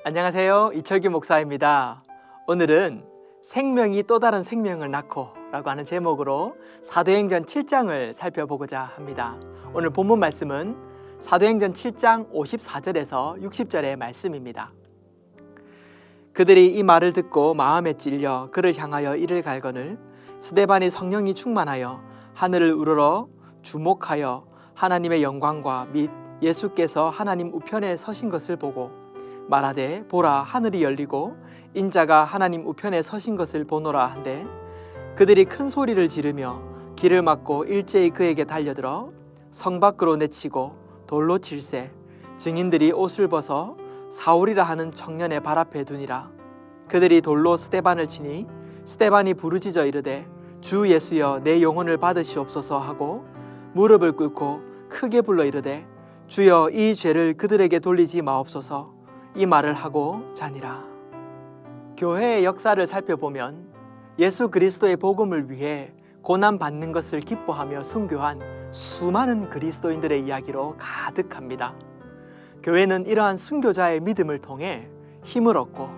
안녕하세요. 이철규 목사입니다. 오늘은 생명이 또 다른 생명을 낳고 라고 하는 제목으로 사도행전 7장을 살펴보고자 합니다. 오늘 본문 말씀은 사도행전 7장 54절에서 60절의 말씀입니다. 그들이 이 말을 듣고 마음에 찔려 그를 향하여 이를 갈거늘 스데반이 성령이 충만하여 하늘을 우러러 주목하여 하나님의 영광과 및 예수께서 하나님 우편에 서신 것을 보고 말하되 보라 하늘이 열리고 인자가 하나님 우편에 서신 것을 보노라 한데 그들이 큰 소리를 지르며 길을 막고 일제히 그에게 달려들어 성 밖으로 내치고 돌로 칠세 증인들이 옷을 벗어 사울이라 하는 청년의 발 앞에 두니라. 그들이 돌로 스데반을 치니 스데반이 부르짖어 이르되 주 예수여 내 영혼을 받으시옵소서 하고 무릎을 꿇고 크게 불러 이르되 주여 이 죄를 그들에게 돌리지 마옵소서 이 말을 하고 자니라. 교회의 역사를 살펴보면 예수 그리스도의 복음을 위해 고난받는 것을 기뻐하며 순교한 수많은 그리스도인들의 이야기로 가득합니다. 교회는 이러한 순교자의 믿음을 통해 힘을 얻고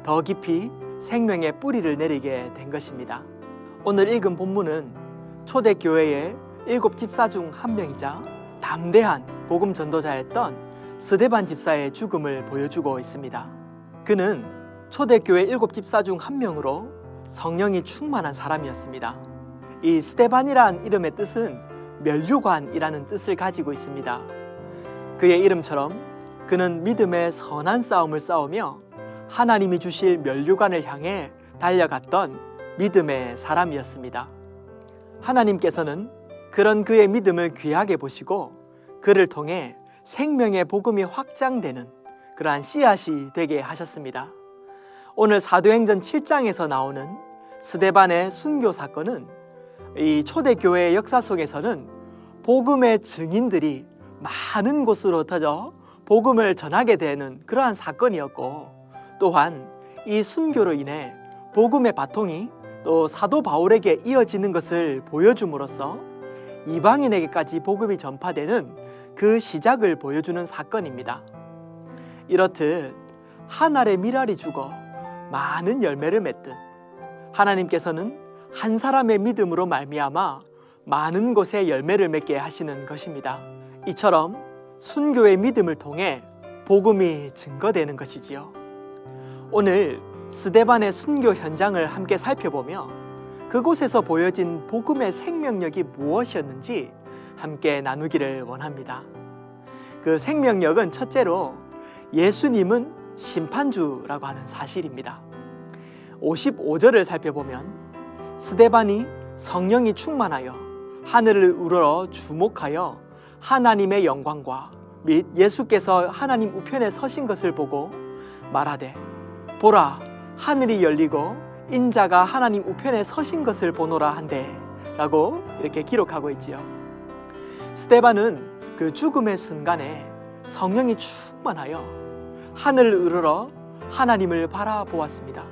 더 깊이 생명의 뿌리를 내리게 된 것입니다. 오늘 읽은 본문은 초대교회의 7 집사 중 한 명이자 담대한 복음 전도자였던 스데반 집사의 죽음을 보여주고 있습니다. 그는 초대교회 7 집사 중 한 명으로 성령이 충만한 사람이었습니다. 이 스데반이란 이름의 뜻은 면류관이라는 뜻을 가지고 있습니다. 그의 이름처럼 그는 믿음의 선한 싸움을 싸우며 하나님이 주실 면류관을 향해 달려갔던 믿음의 사람이었습니다. 하나님께서는 그런 그의 믿음을 귀하게 보시고 그를 통해 생명의 복음이 확장되는 그러한 씨앗이 되게 하셨습니다. 오늘 사도행전 7장에서 나오는 스데반의 순교 사건은 이 초대교회의 역사 속에서는 복음의 증인들이 많은 곳으로 흩어져 복음을 전하게 되는 그러한 사건이었고, 또한 이 순교로 인해 복음의 바통이 또 사도 바울에게 이어지는 것을 보여줌으로써 이방인에게까지 복음이 전파되는 그 시작을 보여주는 사건입니다. 이렇듯 한 알의 밀알이 죽어 많은 열매를 맺듯 하나님께서는 한 사람의 믿음으로 말미암아 많은 곳에 열매를 맺게 하시는 것입니다. 이처럼 순교의 믿음을 통해 복음이 증거되는 것이지요. 오늘 스데반의 순교 현장을 함께 살펴보며 그곳에서 보여진 복음의 생명력이 무엇이었는지 함께 나누기를 원합니다. 그 생명력은 첫째로 예수님은 심판주라고 하는 사실입니다. 55절을 살펴보면 스데반이 성령이 충만하여 하늘을 우러러 주목하여 하나님의 영광과 및 예수께서 하나님 우편에 서신 것을 보고 말하되 보라 하늘이 열리고 인자가 하나님 우편에 서신 것을 보노라 한데 라고 이렇게 기록하고 있지요. 스데반은 그 죽음의 순간에 성령이 충만하여 하늘을 우러러 하나님을 바라보았습니다.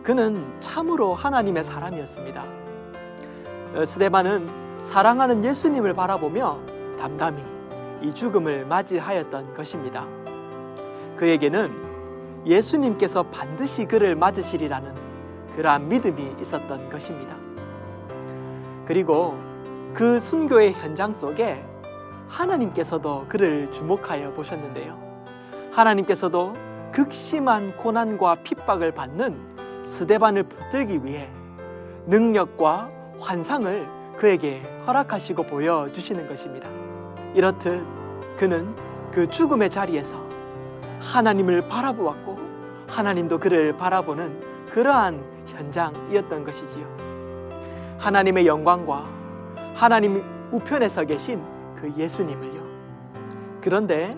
그는 참으로 하나님의 사람이었습니다. 스데반은 사랑하는 예수님을 바라보며 담담히 이 죽음을 맞이하였던 것입니다. 그에게는 예수님께서 반드시 그를 맞으시리라는 그러한 믿음이 있었던 것입니다. 그리고 그 순교의 현장 속에 하나님께서도 그를 주목하여 보셨는데요. 하나님께서도 극심한 고난과 핍박을 받는 스데반을 붙들기 위해 능력과 환상을 그에게 허락하시고 보여주시는 것입니다. 이렇듯 그는 그 죽음의 자리에서 하나님을 바라보았고 하나님도 그를 바라보는 그러한 현장이었던 것이지요. 하나님의 영광과 하나님 우편에 서 계신 그 예수님을요. 그런데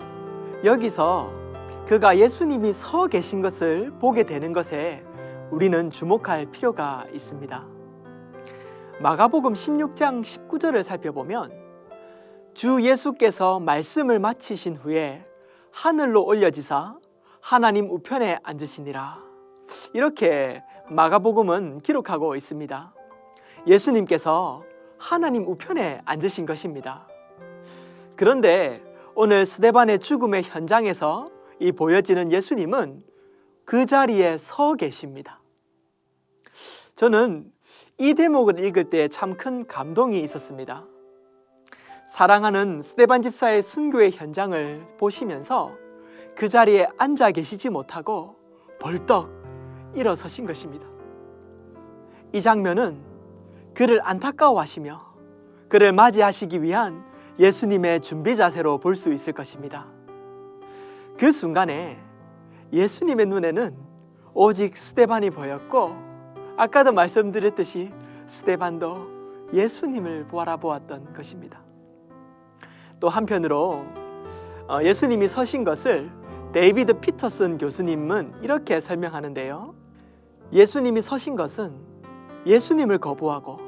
여기서 그가 예수님이 서 계신 것을 보게 되는 것에 우리는 주목할 필요가 있습니다. 마가복음 16장 19절을 살펴보면 주 예수께서 말씀을 마치신 후에 하늘로 올려지사 하나님 우편에 앉으시니라. 이렇게 마가복음은 기록하고 있습니다. 예수님께서 하나님 우편에 앉으신 것입니다. 그런데 오늘 스데반의 죽음의 현장에서 이 보여지는 예수님은 그 자리에 서 계십니다. 저는 이 대목을 읽을 때 참 큰 감동이 있었습니다. 사랑하는 스데반 집사의 순교의 현장을 보시면서 그 자리에 앉아 계시지 못하고 벌떡 일어서신 것입니다. 이 장면은 그를 안타까워하시며 그를 맞이하시기 위한 예수님의 준비 자세로 볼 수 있을 것입니다. 그 순간에 예수님의 눈에는 오직 스데반이 보였고, 아까도 말씀드렸듯이 스데반도 예수님을 바라보았던 것입니다. 또 한편으로 예수님이 서신 것을 데이비드 피터슨 교수님은 이렇게 설명하는데요. 예수님이 서신 것은 예수님을 거부하고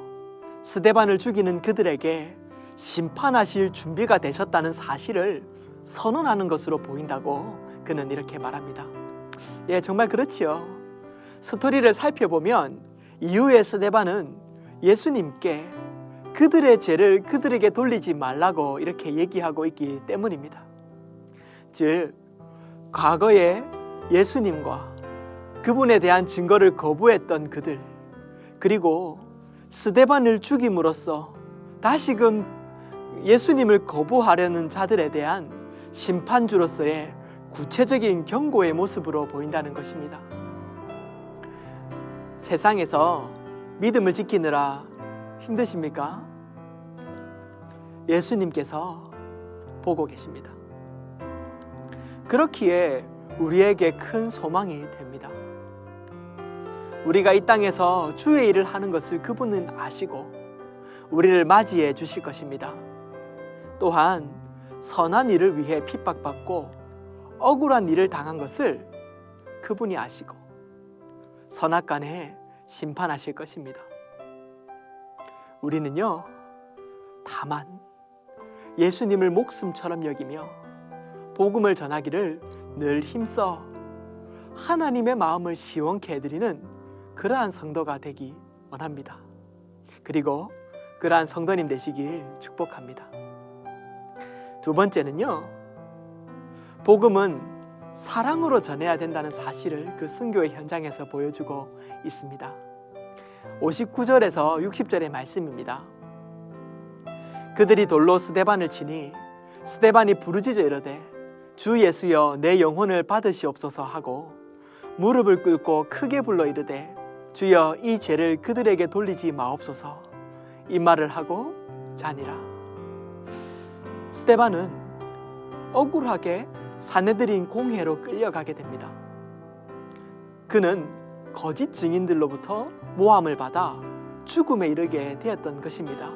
스데반을 죽이는 그들에게 심판하실 준비가 되셨다는 사실을 선언하는 것으로 보인다고 그는 이렇게 말합니다. 예, 정말 그렇지요. 스토리를 살펴보면 이후에 스데반은 예수님께 그들의 죄를 그들에게 돌리지 말라고 이렇게 얘기하고 있기 때문입니다. 즉, 과거에 예수님과 그분에 대한 증거를 거부했던 그들, 그리고 스데반을 죽임으로써 다시금 예수님을 거부하려는 자들에 대한 심판주로서의 구체적인 경고의 모습으로 보인다는 것입니다. 세상에서 믿음을 지키느라 힘드십니까? 예수님께서 보고 계십니다. 그렇기에 우리에게 큰 소망이 됩니다. 우리가 이 땅에서 주의 일을 하는 것을 그분은 아시고 우리를 맞이해 주실 것입니다. 또한 선한 일을 위해 핍박받고 억울한 일을 당한 것을 그분이 아시고 선악간에 심판하실 것입니다. 우리는요, 다만 예수님을 목숨처럼 여기며 복음을 전하기를 늘 힘써 하나님의 마음을 시원케 해드리는 그러한 성도가 되기 원합니다. 그리고 그러한 성도님 되시길 축복합니다. 두 번째는요, 복음은 사랑으로 전해야 된다는 사실을 그 순교의 현장에서 보여주고 있습니다. 59절에서 60절의 말씀입니다. 그들이 돌로 스데반을 치니 스데반이 부르짖어 이르되 주 예수여 내 영혼을 받으시옵소서 하고 무릎을 꿇고 크게 불러 이르되 주여 이 죄를 그들에게 돌리지 마옵소서, 이 말을 하고 자니라. 스데반은 억울하게 사내들인 공회로 끌려가게 됩니다. 그는 거짓 증인들로부터 모함을 받아 죽음에 이르게 되었던 것입니다.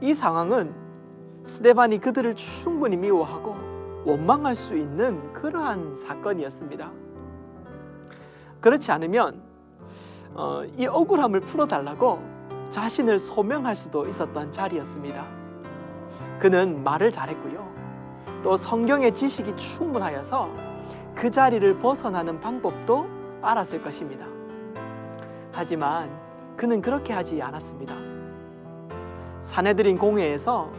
이 상황은 스데반이 그들을 충분히 미워하고 원망할 수 있는 그러한 사건이었습니다. 그렇지 않으면 이 억울함을 풀어달라고 자신을 소명할 수도 있었던 자리였습니다. 그는 말을 잘했고요, 또 성경의 지식이 충분하여서 그 자리를 벗어나는 방법도 알았을 것입니다. 하지만 그는 그렇게 하지 않았습니다. 사내들인 공회에서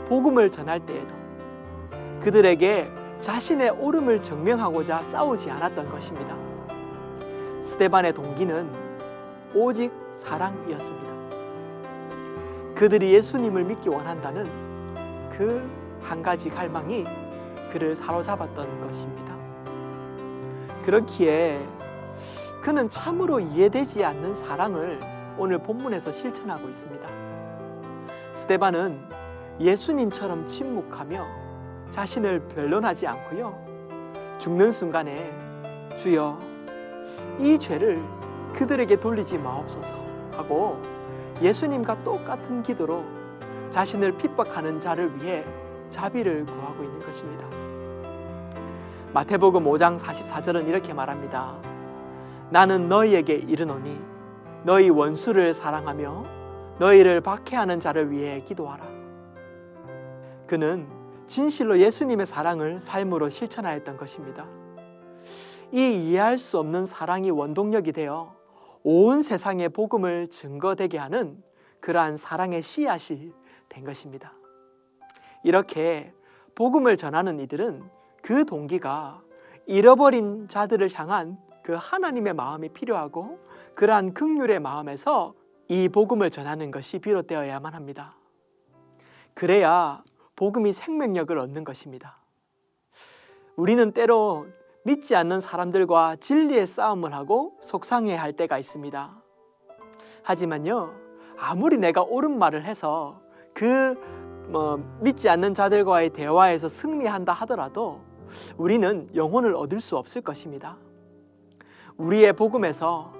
복음을 전할 때에도 그들에게 자신의 옳음을 증명하고자 싸우지 않았던 것입니다. 스데반의 동기는 오직 사랑이었습니다. 그들이 예수님을 믿기 원한다는 그 한 가지 갈망이 그를 사로잡았던 것입니다. 그렇기에 그는 참으로 이해되지 않는 사랑을 오늘 본문에서 실천하고 있습니다. 스데반은 예수님처럼 침묵하며 자신을 변론하지 않고요, 죽는 순간에 주여 이 죄를 그들에게 돌리지 마옵소서 하고 예수님과 똑같은 기도로 자신을 핍박하는 자를 위해 자비를 구하고 있는 것입니다. 마태복음 5장 44절은 이렇게 말합니다. 나는 너희에게 이르노니 너희 원수를 사랑하며 너희를 박해하는 자를 위해 기도하라. 그는 진실로 예수님의 사랑을 삶으로 실천하였던 것입니다. 이 이해할 수 없는 사랑이 원동력이 되어 온 세상에 복음을 증거되게 하는 그러한 사랑의 씨앗이 된 것입니다. 이렇게 복음을 전하는 이들은 그 동기가 잃어버린 자들을 향한 그 하나님의 마음이 필요하고 그러한 긍휼의 마음에서 이 복음을 전하는 것이 비롯되어야만 합니다. 그래야 복음이 생명력을 얻는 것입니다. 우리는 때로 믿지 않는 사람들과 진리의 싸움을 하고 속상해야 할 때가 있습니다. 하지만요, 아무리 내가 옳은 말을 해서 믿지 않는 자들과의 대화에서 승리한다 하더라도 우리는 영혼을 얻을 수 없을 것입니다. 우리의 복음에서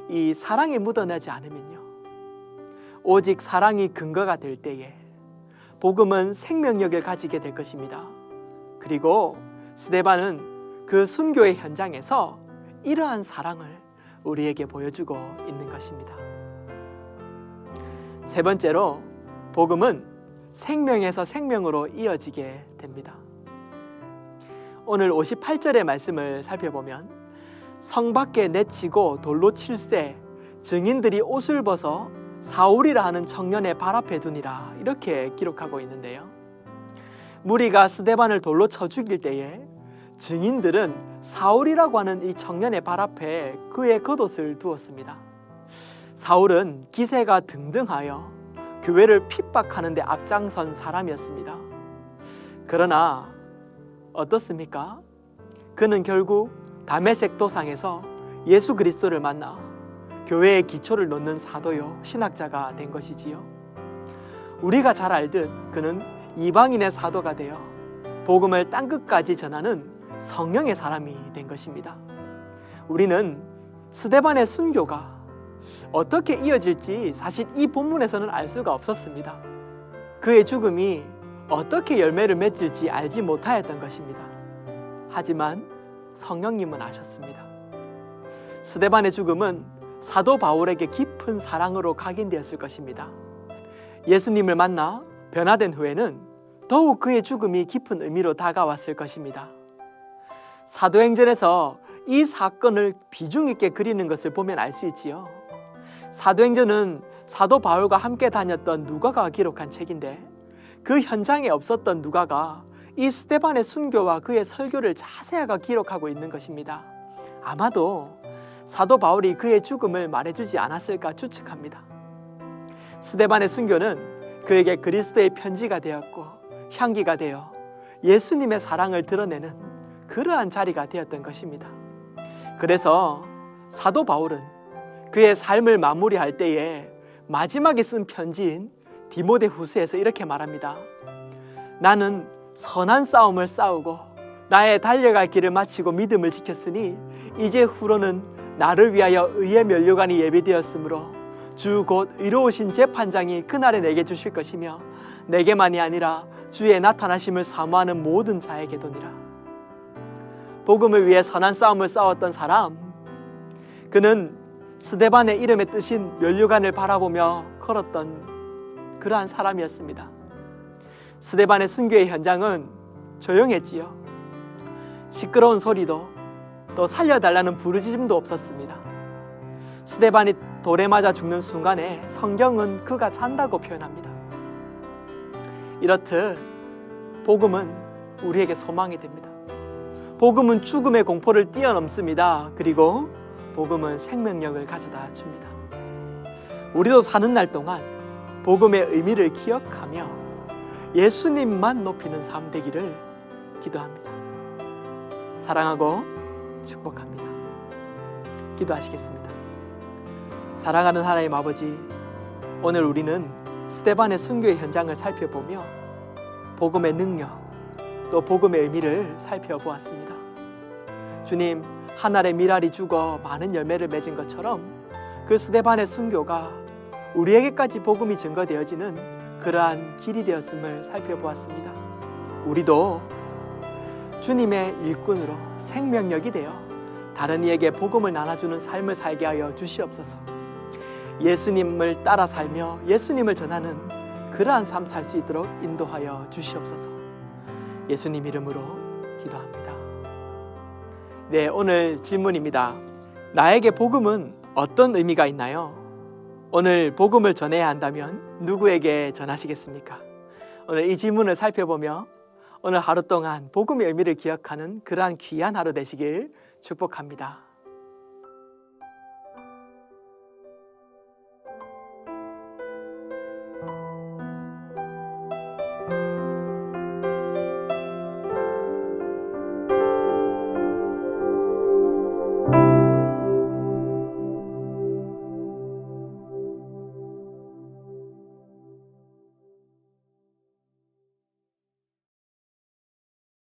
이 사랑이 묻어나지 않으면요, 오직 사랑이 근거가 될 때에 복음은 생명력을 가지게 될 것입니다. 그리고 스데반은 그 순교의 현장에서 이러한 사랑을 우리에게 보여주고 있는 것입니다. 세 번째로, 복음은 생명에서 생명으로 이어지게 됩니다. 오늘 58절의 말씀을 살펴보면 성 밖에 내치고 돌로 칠세 증인들이 옷을 벗어 사울이라 하는 청년의 발 앞에 두니라, 이렇게 기록하고 있는데요. 무리가 스데반을 돌로 쳐 죽일 때에 증인들은 사울이라고 하는 이 청년의 발 앞에 그의 겉옷을 두었습니다. 사울은 기세가 등등하여 교회를 핍박하는 데 앞장선 사람이었습니다. 그러나 어떻습니까? 그는 결국 다메섹 도상에서 예수 그리스도를 만나 교회의 기초를 놓는 사도요 신학자가 된 것이지요. 우리가 잘 알듯 그는 이방인의 사도가 되어 복음을 땅끝까지 전하는 성령의 사람이 된 것입니다. 우리는 스데반의 순교가 어떻게 이어질지 사실 이 본문에서는 알 수가 없었습니다. 그의 죽음이 어떻게 열매를 맺을지 알지 못하였던 것입니다. 하지만 성령님은 아셨습니다. 스데반의 죽음은 사도 바울에게 깊은 사랑으로 각인되었을 것입니다. 예수님을 만나 변화된 후에는 더욱 그의 죽음이 깊은 의미로 다가왔을 것입니다. 사도행전에서 이 사건을 비중 있게 그리는 것을 보면 알 수 있지요. 사도행전은 사도 바울과 함께 다녔던 누가가 기록한 책인데 그 현장에 없었던 누가가 이 스데반의 순교와 그의 설교를 자세하게 기록하고 있는 것입니다. 아마도 사도 바울이 그의 죽음을 말해주지 않았을까 추측합니다. 스데반의 순교는 그에게 그리스도의 편지가 되었고 향기가 되어 예수님의 사랑을 드러내는 그러한 자리가 되었던 것입니다. 그래서 사도 바울은 그의 삶을 마무리할 때에 마지막에 쓴 편지인 디모데후서에서 이렇게 말합니다. 나는 선한 싸움을 싸우고 나의 달려갈 길을 마치고 믿음을 지켰으니 이제 후로는 나를 위하여 의의 면류관이 예비되었으므로 주 곧 의로우신 재판장이 그날에 내게 주실 것이며 내게만이 아니라 주의 나타나심을 사모하는 모든 자에게도니라. 복음을 위해 선한 싸움을 싸웠던 사람, 그는 스데반의 이름에 뜨신 면류관을 바라보며 걸었던 그러한 사람이었습니다. 스데반의 순교의 현장은 조용했지요. 시끄러운 소리도 또 살려달라는 부르짖음도 없었습니다. 스데반이 돌에 맞아 죽는 순간에 성경은 그가 잔다고 표현합니다. 이렇듯 복음은 우리에게 소망이 됩니다. 복음은 죽음의 공포를 뛰어넘습니다. 그리고 복음은 생명력을 가져다 줍니다. 우리도 사는 날 동안 복음의 의미를 기억하며 예수님만 높이는 삶 되기를 기도합니다. 사랑하고 축복합니다. 기도하시겠습니다. 사랑하는 하나님 아버지, 오늘 우리는 스데반의 순교의 현장을 살펴보며 복음의 능력, 또 복음의 의미를 살펴보았습니다. 주님, 한 알의 밀알이 죽어 많은 열매를 맺은 것처럼 그 스데반의 순교가 우리에게까지 복음이 증거되어지는 그러한 길이 되었음을 살펴보았습니다. 우리도 주님의 일꾼으로 생명력이 되어 다른 이에게 복음을 나눠주는 삶을 살게 하여 주시옵소서. 예수님을 따라 살며 예수님을 전하는 그러한 삶 살 수 있도록 인도하여 주시옵소서. 예수님 이름으로 기도합니다. 네, 오늘 질문입니다. 나에게 복음은 어떤 의미가 있나요? 오늘 복음을 전해야 한다면 누구에게 전하시겠습니까? 오늘 이 질문을 살펴보며 오늘 하루 동안 복음의 의미를 기억하는 그러한 귀한 하루 되시길 축복합니다.